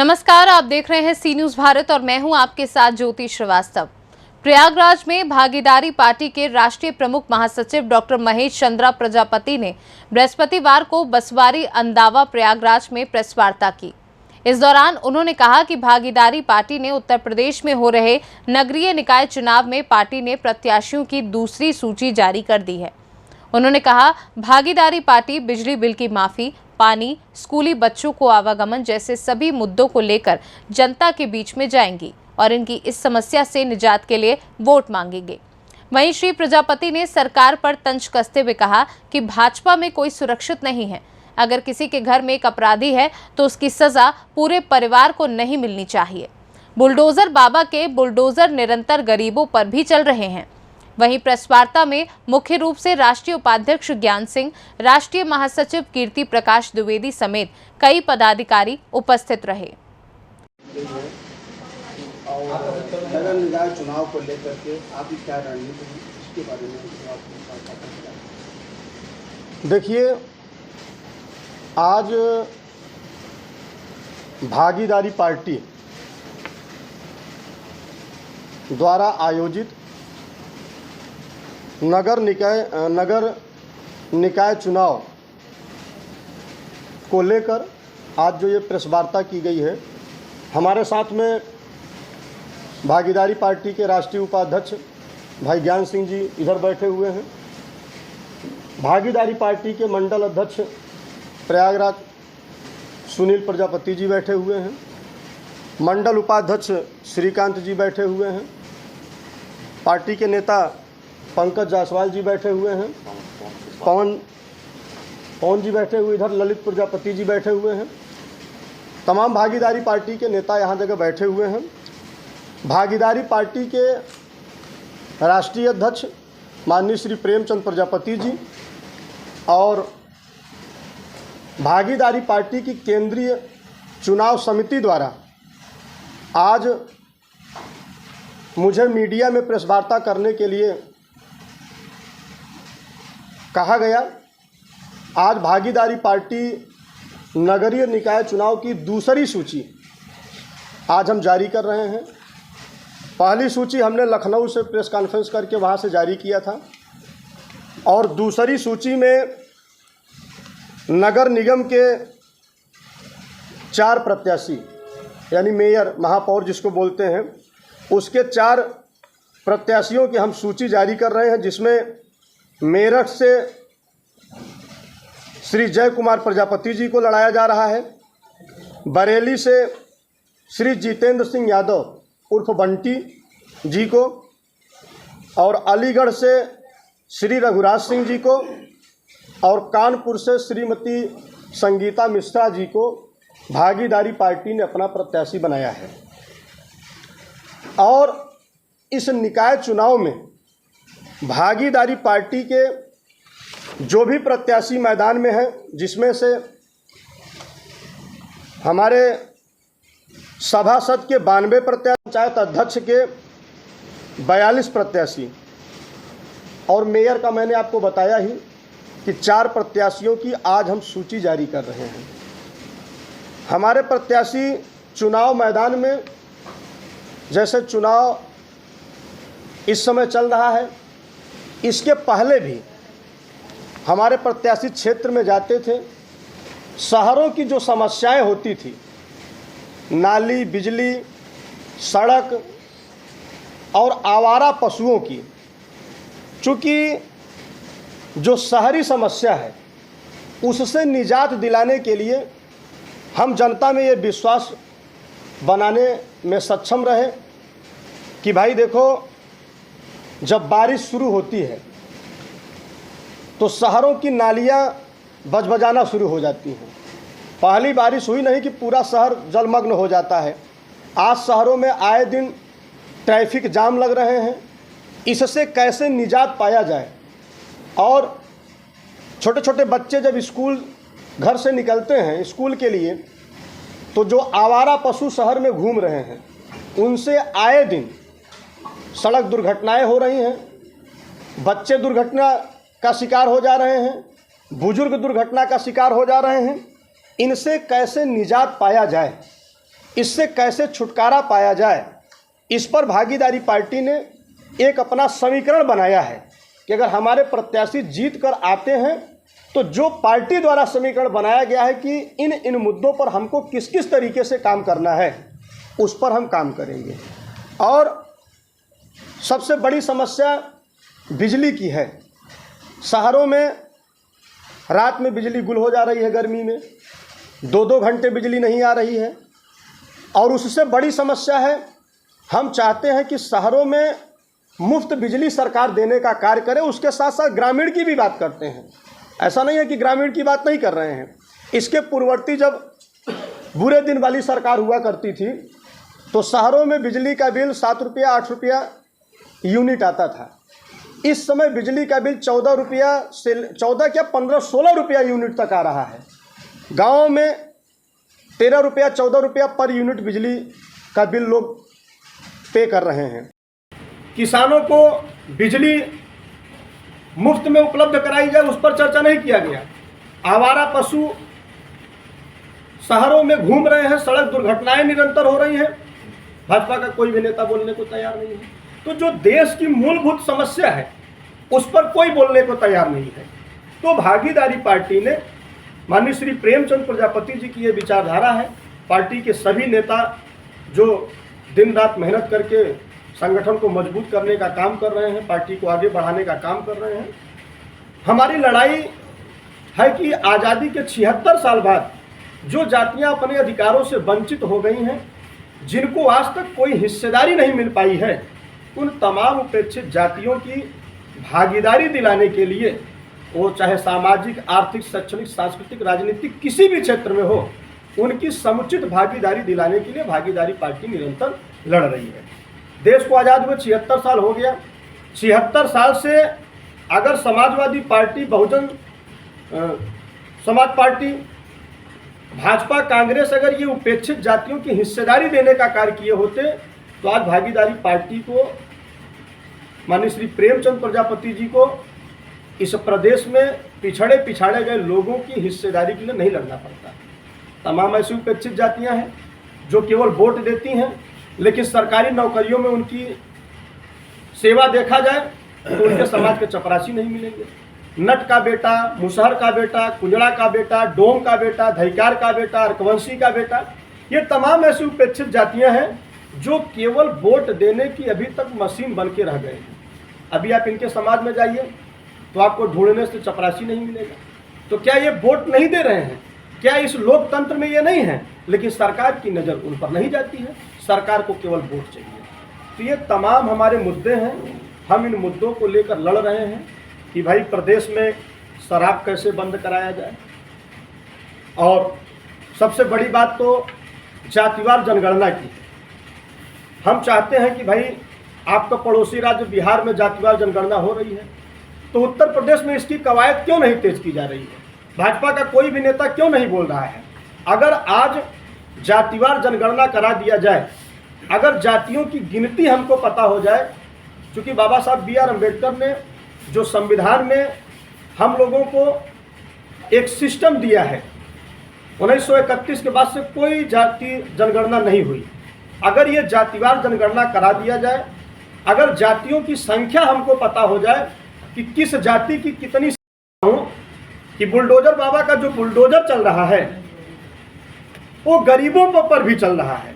नमस्कार, आप देख रहे हैं सी न्यूज भारत और मैं हूं आपके साथ ज्योति श्रीवास्तव। प्रयागराज में भागीदारी पार्टी के राष्ट्रीय प्रमुख महासचिव डॉक्टर महेश चंद्रा प्रजापति ने बृहस्पतिवार को बसवारी अंदावा प्रयागराज में प्रेस वार्ता की। इस दौरान उन्होंने कहा कि भागीदारी पार्टी ने उत्तर प्रदेश में हो रहे नगरीय निकाय चुनाव में पार्टी ने प्रत्याशियों की दूसरी सूची जारी कर दी है। उन्होंने कहा, भागीदारी पार्टी बिजली बिल की माफी, पानी, स्कूली बच्चों को आवागमन जैसे सभी मुद्दों को लेकर जनता के बीच में जाएंगी और इनकी इस समस्या से निजात के लिए वोट मांगेंगे। वहीं श्री प्रजापति ने सरकार पर तंज कसते हुए कहा कि भाजपा में कोई सुरक्षित नहीं है। अगर किसी के घर में एक अपराधी है तो उसकी सजा पूरे परिवार को नहीं मिलनी चाहिए। बुलडोजर बाबा के बुलडोजर निरंतर गरीबों पर भी चल रहे हैं। वहीं प्रेस वार्ता में मुख्य रूप से राष्ट्रीय उपाध्यक्ष ज्ञान सिंह, राष्ट्रीय महासचिव कीर्ति प्रकाश द्विवेदी समेत कई पदाधिकारी उपस्थित रहे। नगर निकाय चुनाव को लेकर के आपकी क्या रणनीति है, इसके बारे में देखिए, आज भागीदारी पार्टी द्वारा आयोजित नगर निकाय चुनाव को लेकर आज जो ये प्रेस वार्ता की गई है, हमारे साथ में भागीदारी पार्टी के राष्ट्रीय उपाध्यक्ष भाई ज्ञान सिंह जी इधर बैठे हुए हैं। भागीदारी पार्टी के मंडल अध्यक्ष प्रयागराज सुनील प्रजापति जी बैठे हुए हैं। मंडल उपाध्यक्ष श्रीकांत जी बैठे हुए हैं। पार्टी के नेता पंकज जायसवाल जी बैठे हुए हैं। पवन जी बैठे हुए, इधर ललित प्रजापति जी बैठे हुए हैं। तमाम भागीदारी पार्टी के नेता यहाँ जगह बैठे हुए हैं। भागीदारी पार्टी के राष्ट्रीय अध्यक्ष माननीय श्री प्रेमचंद प्रजापति जी और भागीदारी पार्टी की केंद्रीय चुनाव समिति द्वारा आज मुझे मीडिया में प्रेस वार्ता करने के लिए कहा गया। आज भागीदारी पार्टी नगरीय निकाय चुनाव की दूसरी सूची आज हम जारी कर रहे हैं। पहली सूची हमने लखनऊ से प्रेस कॉन्फ्रेंस करके वहाँ से जारी किया था और दूसरी सूची में नगर निगम के 4 प्रत्याशी यानी मेयर, महापौर जिसको बोलते हैं, उसके 4 प्रत्याशियों की हम सूची जारी कर रहे हैं, जिसमें मेरठ से श्री जय कुमार प्रजापति जी को लड़ाया जा रहा है, बरेली से श्री जितेंद्र सिंह यादव उर्फ बंटी जी को और अलीगढ़ से श्री रघुराज सिंह जी को और कानपुर से श्रीमती संगीता मिश्रा जी को भागीदारी पार्टी ने अपना प्रत्याशी बनाया है। और इस निकाय चुनाव में भागीदारी पार्टी के जो भी प्रत्याशी मैदान में हैं, जिसमें से हमारे सभासद के 92 प्रत्याशी, पंचायत अध्यक्ष के 42 प्रत्याशी और मेयर का मैंने आपको बताया ही कि 4 प्रत्याशियों की आज हम सूची जारी कर रहे हैं। हमारे प्रत्याशी चुनाव मैदान में, जैसे चुनाव इस समय चल रहा है, इसके पहले भी हमारे प्रत्याशी क्षेत्र में जाते थे। शहरों की जो समस्याएं होती थी, नाली, बिजली, सड़क और आवारा पशुओं की, चूँकि जो शहरी समस्या है उससे निजात दिलाने के लिए हम जनता में ये विश्वास बनाने में सक्षम रहे कि भाई देखो, जब बारिश शुरू होती है तो शहरों की नालियाँ बजबजाना शुरू हो जाती हैं। पहली बारिश हुई नहीं कि पूरा शहर जलमग्न हो जाता है। आज शहरों में आए दिन ट्रैफिक जाम लग रहे हैं। इससे कैसे निजात पाया जाए, और छोटे छोटे बच्चे जब स्कूल घर से निकलते हैं स्कूल के लिए, तो जो आवारा पशु शहर में घूम रहे हैं, उनसे आए दिन सड़क दुर्घटनाएं हो रही हैं। बच्चे दुर्घटना का शिकार हो जा रहे हैं, बुजुर्ग दुर्घटना का शिकार हो जा रहे हैं। इनसे कैसे निजात पाया जाए, इससे कैसे छुटकारा पाया जाए, इस पर भागीदारी पार्टी ने एक अपना समीकरण बनाया है कि अगर हमारे प्रत्याशी जीत कर आते हैं तो जो पार्टी द्वारा समीकरण बनाया गया है कि इन मुद्दों पर हमको किस किस तरीके से काम करना है, उस पर हम काम करेंगे। और सबसे बड़ी समस्या बिजली की है। शहरों में रात में बिजली गुल हो जा रही है, गर्मी में 2-2 घंटे बिजली नहीं आ रही है। और उससे बड़ी समस्या है, हम चाहते हैं कि शहरों में मुफ्त बिजली सरकार देने का कार्य करे, उसके साथ साथ ग्रामीण की भी बात करते हैं। ऐसा नहीं है कि ग्रामीण की बात नहीं कर रहे हैं। इसके पूर्ववर्ती जब बुरे दिन वाली सरकार हुआ करती थी तो शहरों में बिजली का बिल 7 रुपया 8 रुपया यूनिट आता था। इस समय बिजली का बिल 14 रुपया से 14 क्या 15-16 रुपया यूनिट तक आ रहा है। गाँव में 13 रुपया 14 रुपया पर यूनिट बिजली का बिल लोग पे कर रहे हैं। किसानों को बिजली मुफ्त में उपलब्ध कराई जाए, उस पर चर्चा नहीं किया गया। आवारा पशु शहरों में घूम रहे हैं, सड़क दुर्घटनाएं निरंतर हो रही हैं, भाजपा का कोई भी नेता बोलने को तैयार नहीं है। तो जो देश की मूलभूत समस्या है उस पर कोई बोलने को तैयार नहीं है। तो भागीदारी पार्टी ने माननीय श्री प्रेमचंद प्रजापति जी की ये विचारधारा है। पार्टी के सभी नेता जो दिन रात मेहनत करके संगठन को मजबूत करने का काम कर रहे हैं, पार्टी को आगे बढ़ाने का काम कर रहे हैं। हमारी लड़ाई है कि आज़ादी के 76 साल बाद जो जातियां अपने अधिकारों से वंचित हो गई हैं, जिनको आज तक कोई हिस्सेदारी नहीं मिल पाई है, उन तमाम उपेक्षित जातियों की भागीदारी दिलाने के लिए, वो चाहे सामाजिक, आर्थिक, शैक्षणिक, सांस्कृतिक, राजनीतिक किसी भी क्षेत्र में हो, उनकी समुचित भागीदारी दिलाने के लिए भागीदारी पार्टी निरंतर लड़ रही है। देश को आज़ाद हुए 76 साल हो गया। 76 साल से अगर समाजवादी पार्टी, बहुजन समाज पार्टी, भाजपा, कांग्रेस अगर ये उपेक्षित जातियों की हिस्सेदारी देने का कार्य किए होते तो आज भागीदारी पार्टी को, माननीय श्री प्रेमचंद प्रजापति जी को इस प्रदेश में पिछाड़े गए लोगों की हिस्सेदारी के लिए नहीं लड़ना पड़ता। तमाम ऐसी उपेक्षित जातियां हैं जो केवल वोट देती हैं, लेकिन सरकारी नौकरियों में उनकी सेवा देखा जाए तो उनके समाज के चपरासी नहीं मिलेंगे। नट का बेटा, मुसहर का बेटा, कुंजड़ा का बेटा, डोम का बेटा, धैकार का बेटा, अर्कवंशी का बेटा, ये तमाम ऐसी उपेक्षित जातियां हैं जो केवल वोट देने की अभी तक मशीन बन के रह गए हैं। अभी आप इनके समाज में जाइए तो आपको ढूंढने से चपरासी नहीं मिलेगा। तो क्या ये वोट नहीं दे रहे हैं? क्या इस लोकतंत्र में ये नहीं है? लेकिन सरकार की नज़र उन पर नहीं जाती है, सरकार को केवल वोट चाहिए। तो ये तमाम हमारे मुद्दे हैं। हम इन मुद्दों को लेकर लड़ रहे हैं कि भाई प्रदेश में शराब कैसे बंद कराया जाए, और सबसे बड़ी बात तो जातिवार जनगणना की। हम चाहते हैं कि भाई आपका पड़ोसी राज्य बिहार में जातिवार जनगणना हो रही है, तो उत्तर प्रदेश में इसकी कवायद क्यों नहीं तेज की जा रही है? भाजपा का कोई भी नेता क्यों नहीं बोल रहा है? अगर आज जातिवार जनगणना करा दिया जाए, अगर जातियों की गिनती हमको पता हो जाए, क्योंकि बाबा साहब B.R. अम्बेडकर ने जो संविधान में हम लोगों को एक सिस्टम दिया है, 1931 के बाद से कोई जाति जनगणना नहीं हुई। अगर ये जातिवार जनगणना करा दिया जाए, अगर जातियों की संख्या हमको पता हो जाए कि किस जाति की कितनी हो, कि बुलडोजर बाबा का जो बुलडोजर चल रहा है वो गरीबों पर भी चल रहा है,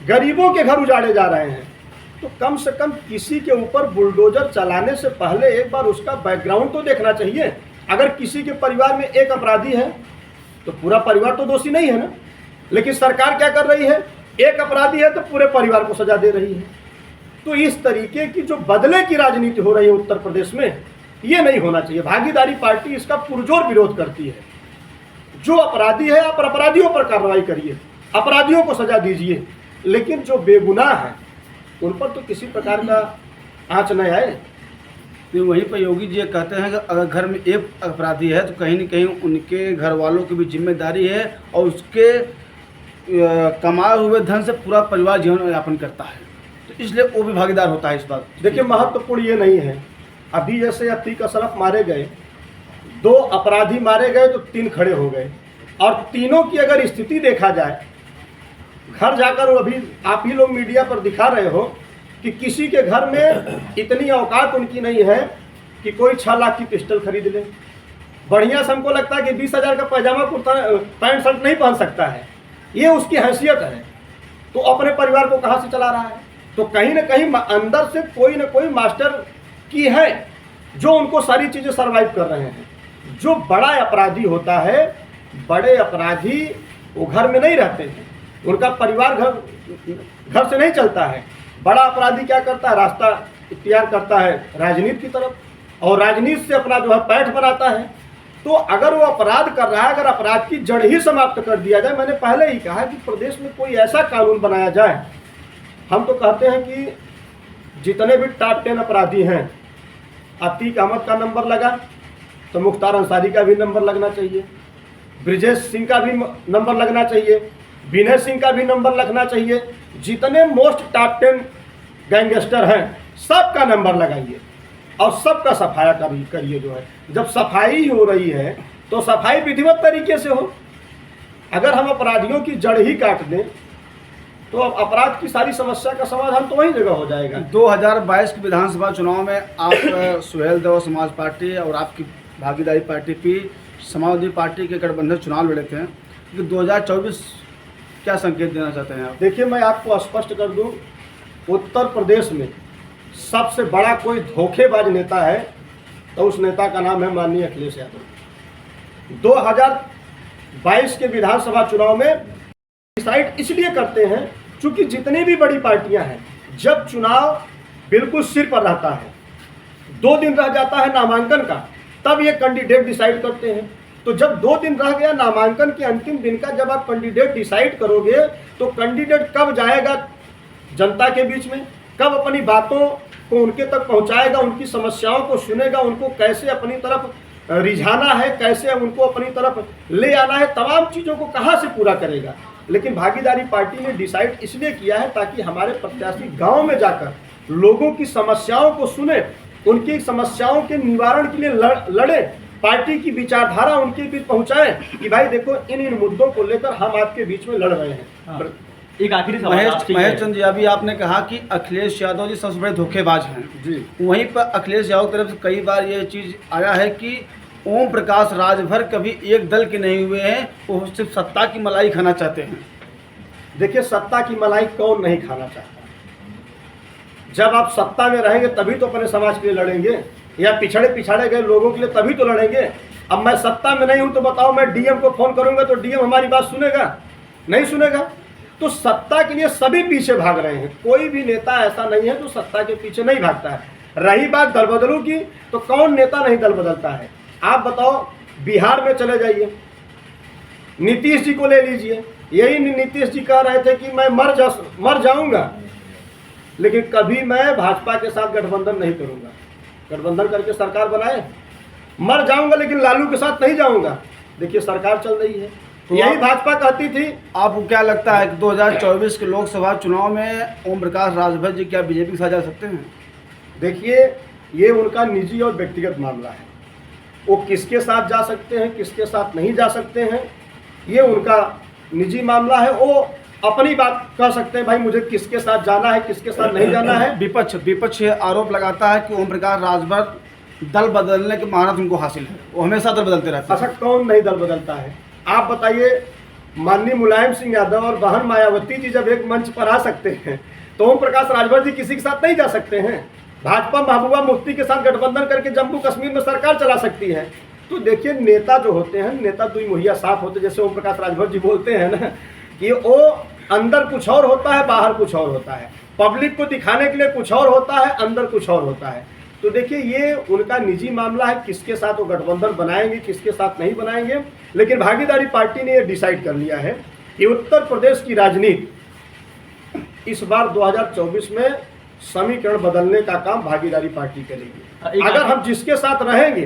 गरीबों के घर उजाड़े जा रहे हैं, तो कम से कम किसी के ऊपर बुलडोजर चलाने से पहले एक बार उसका बैकग्राउंड तो देखना चाहिए। अगर किसी के परिवार में एक अपराधी है तो पूरा परिवार तो दोषी नहीं है ना। लेकिन सरकार क्या कर रही है? एक अपराधी है तो पूरे परिवार को सजा दे रही है। तो इस तरीके की जो बदले की राजनीति हो रही है उत्तर प्रदेश में, ये नहीं होना चाहिए। भागीदारी पार्टी इसका पुरजोर विरोध करती है। जो अपराधी है आप अपराधियों पर कार्रवाई करिए, अपराधियों को सजा दीजिए, लेकिन जो बेगुनाह है उन पर तो किसी प्रकार का आँच न आए। तो वहीं पर योगी जी कहते हैं कि अगर घर में एक अपराधी है तो कहीं न कहीं उनके घर वालों की भी जिम्मेदारी है और उसके कमाए हुए धन से पूरा परिवार जीवन यापन करता है, तो इसलिए वो भी भागीदार होता है इस बात। देखिए, महत्वपूर्ण ये नहीं है। अभी जैसे अतीक अशरफ मारे गए, 2 अपराधी मारे गए तो 3 खड़े हो गए, और तीनों की अगर स्थिति देखा जाए घर जाकर, अभी आप ही लोग मीडिया पर दिखा रहे हो कि किसी के घर में इतनी औकात उनकी नहीं है कि कोई 6 लाख की पिस्टल खरीद ले। बढ़िया से हमको लगता है कि 20,000 का पैजामा कुर्ता पैंट शर्ट नहीं पहन सकता है, ये उसकी हैसियत है, तो अपने परिवार को कहाँ से चला रहा है? तो कहीं ना कहीं अंदर से कोई ना कोई मास्टर की है जो उनको सारी चीज़ें सर्वाइव कर रहे हैं। जो बड़ा अपराधी होता है, बड़े अपराधी वो घर में नहीं रहते हैं, उनका परिवार घर से नहीं चलता है। बड़ा अपराधी क्या करता है? रास्ता इख्तियार करता है राजनीति की तरफ, और राजनीति से अपना जो है पैठ बनाता है। तो अगर वो अपराध कर रहा है, अगर अपराध की जड़ ही समाप्त कर दिया जाए, मैंने पहले ही कहा कि प्रदेश में कोई ऐसा कानून बनाया जाए। हम तो कहते हैं कि जितने भी टॉप 10 अपराधी हैं, अतीक अहमद का नंबर लगा तो मुख्तार अंसारी का भी नंबर लगना चाहिए, ब्रिजेश सिंह का भी नंबर लगना चाहिए, विनय सिंह का भी नंबर लगना चाहिए। जितने मोस्ट टॉप 10 गैंगस्टर हैं सबका नंबर लगाइए और सबका सफाया करिए। जो है, जब सफाई हो रही है तो सफाई विधिवत तरीके से हो। अगर हम अपराधियों की जड़ ही काट दें तो अब अपराध की सारी समस्या का समाधान तो वही जगह हो जाएगा। 2022 के विधानसभा चुनाव में आप सुहेल देव समाज पार्टी और आपकी भागीदारी पार्टी पी समाजवादी पार्टी के गठबंधन चुनाव लड़े थे, कि 2024 क्या संकेत देना चाहते हैं आप? देखिए, मैं आपको स्पष्ट कर दूं, उत्तर प्रदेश में सबसे बड़ा कोई धोखेबाज नेता है तो उस नेता का नाम है माननीय अखिलेश यादव। 2022 के विधानसभा चुनाव में डिसाइड इसलिए करते हैं क्योंकि जितनी भी बड़ी पार्टियां हैं, जब चुनाव बिल्कुल सिर पर रहता है, 2 दिन रह जाता है नामांकन का, तब ये कैंडिडेट डिसाइड करते हैं। तो जब 2 दिन रह गया नामांकन के अंतिम दिन का, जब आप कैंडिडेट डिसाइड करोगे तो कैंडिडेट कब जाएगा जनता के बीच में, कब अपनी बातों को उनके तक पहुंचाएगा, उनकी समस्याओं को सुनेगा, उनको कैसे अपनी तरफ रिझाना है, कैसे उनको अपनी तरफ ले आना है, तमाम चीज़ों को कहाँ से पूरा करेगा। लेकिन भागीदारी पार्टी ने डिसाइड इसलिए किया है ताकि हमारे प्रत्याशी गांव में जाकर लोगों की समस्याओं को सुने, उनकी समस्याओं के निवारण के लिए लड़े, पार्टी की विचारधारा उनके बीच पहुंचाए कि भाई देखो इन मुद्दों को लेकर हम आपके बीच में लड़ रहे हैं। एक आखिरी सवाल महेश चंद जी, अभी आपने कहा कि अखिलेश यादव जी सबसे बड़े धोखेबाज हैं जी। वहीं पर अखिलेश यादव की तरफ से कई बार ये चीज़ आया है कि ओम प्रकाश राजभर कभी एक दल के नहीं हुए हैं, वो सिर्फ सत्ता की मलाई खाना चाहते हैं। देखिए, सत्ता की मलाई कौन नहीं खाना चाहता? जब आप सत्ता में रहेंगे तभी तो अपने समाज के लिए लड़ेंगे, या पिछड़े गए लोगों के लिए तभी तो लड़ेंगे। अब मैं सत्ता में नहीं हूं तो बताओ, मैं डीएम को फोन करूंगा तो डीएम हमारी बात सुनेगा? नहीं सुनेगा। तो सत्ता के लिए सभी पीछे भाग रहे हैं, कोई भी नेता ऐसा नहीं है जो सत्ता के पीछे नहीं भागता है। रही बात दल बदलू की, तो कौन नेता नहीं दल बदलता है? आप बताओ, बिहार में चले जाइए, नीतीश जी को ले लीजिए। यही नीतीश जी कह रहे थे कि मैं मर जाऊंगा, लेकिन कभी मैं भाजपा के साथ गठबंधन नहीं करूंगा। गठबंधन करके सरकार बनाए, मर जाऊंगा लेकिन लालू के साथ नहीं जाऊंगा। देखिए, सरकार चल रही है। तो यही भाजपा कहती थी। आपको क्या लगता है कि 2024 के लोकसभा चुनाव में ओम प्रकाश राजभर जी क्या बीजेपी के साथ जा सकते हैं? देखिए, ये उनका निजी और व्यक्तिगत मामला है। वो किसके साथ जा सकते हैं, किसके साथ नहीं जा सकते हैं, ये उनका निजी मामला है। वो अपनी बात कह सकते हैं, भाई मुझे किसके साथ जाना है, किसके साथ नहीं जाना है। विपक्ष आरोप लगाता है कि ओम प्रकाश राजभर दल बदलने की महारत उनको हासिल है, वो हमेशा दल बदलते रहते हैं। ऐसा कौन नहीं दल बदलता है? आप बताइए, माननीय मुलायम सिंह यादव और बहन मायावती जी जब एक मंच पर आ सकते हैं तो ओम प्रकाश राजभर जी किसी के साथ नहीं जा सकते हैं? भाजपा महबूबा मुफ्ती के साथ गठबंधन करके जम्मू कश्मीर में सरकार चला सकती है। तो देखिए, नेता जो होते हैं, नेता दुई मुहैया साफ होते, जैसे ओम प्रकाश राजभर जी बोलते हैं ना कि वो अंदर कुछ और होता है, बाहर कुछ और होता है, पब्लिक को दिखाने के लिए कुछ और होता है, अंदर कुछ और होता है। तो देखिए, ये उनका निजी मामला है, किसके साथ वो गठबंधन बनाएंगे, किसके साथ नहीं बनाएंगे। लेकिन भागीदारी पार्टी ने ये डिसाइड कर लिया है कि उत्तर प्रदेश की राजनीति इस बार 2024 में समीकरण बदलने का काम भागीदारी पार्टी करेगी, अगर हम जिसके साथ रहेंगे।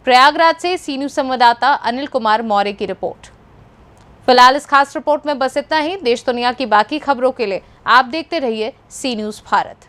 प्रयागराज से सी न्यूज संवाददाता अनिल कुमार मौर्य की रिपोर्ट। फिलहाल इस खास रिपोर्ट में बस इतना ही। देश दुनिया की बाकी खबरों के लिए आप देखते रहिए सी न्यूज भारत।